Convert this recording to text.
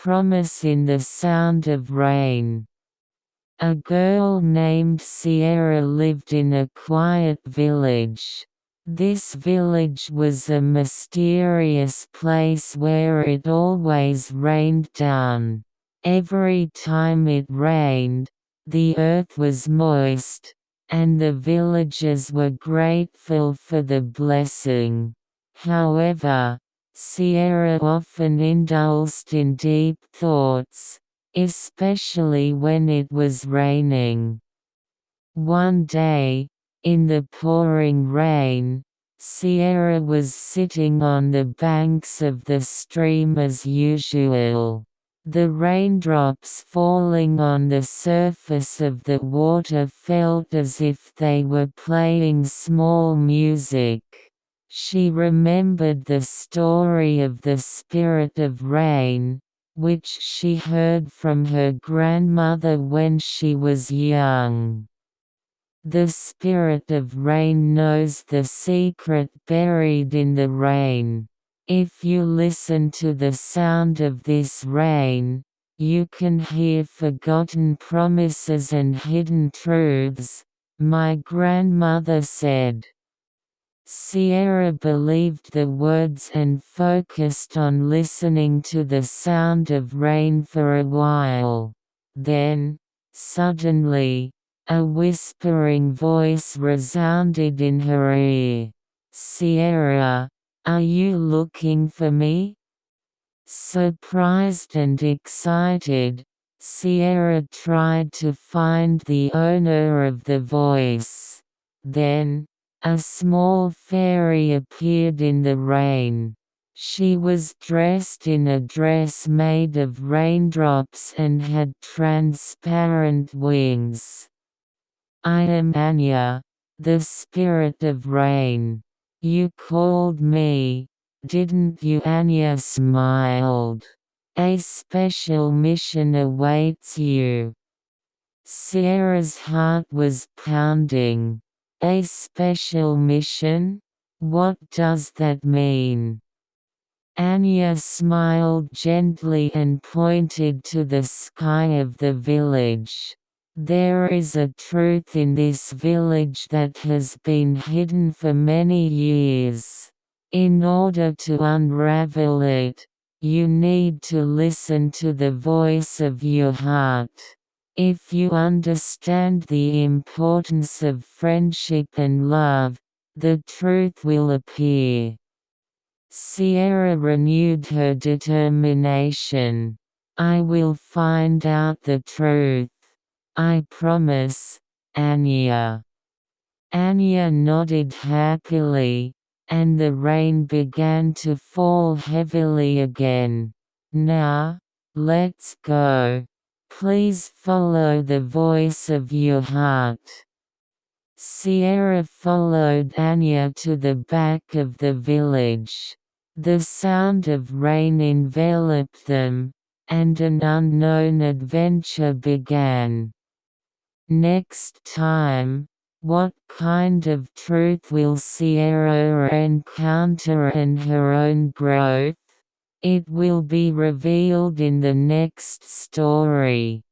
promise in the sound of rain. A girl named Sierra lived in a quiet village. This village was a mysterious place where it always rained down. Every time it rained, the earth was moist, and the villagers were grateful for the blessing. However, Sierra often indulged in deep thoughts, especially when it was raining. One day, in the pouring rain, Sierra was sitting on the banks of the stream as usual. The raindrops falling on the surface of the water felt as if they were playing small music. She remembered the story of the spirit of rain, which she heard from her grandmother when she was young. The spirit of rain knows the secret buried in the rain. If you listen to the sound of this rain, you can hear forgotten promises and hidden truths, my grandmother said. Sierra believed the words and focused on listening to the sound of rain for a while. Then, suddenly, a whispering voice resounded in her ear. "Sierra, are you looking for me?" Surprised and excited, Sierra tried to find the owner of the voice. Then, a small fairy appeared in the rain. She was dressed in a dress made of raindrops and had transparent wings. "I am Anya, the spirit of rain. You called me, didn't you?" Anya smiled. "A special mission awaits you." Sierra's heart was pounding. A special mission? What does that mean? Anya smiled gently and pointed to the sky of the village. "There is a truth in this village that has been hidden for many years. In order to unravel it, you need to listen to the voice of your heart. If you understand the importance of friendship and love, the truth will appear." Sierra renewed her determination. "I will find out the truth. I promise, Anya." Anya nodded happily, and the rain began to fall heavily again. "Now, let's go. Please follow the voice of your heart." Sierra followed Anya to the back of the village. The sound of rain enveloped them, and an unknown adventure began. Next time, what kind of truth will Sierra encounter and her own growth? It will be revealed in the next story.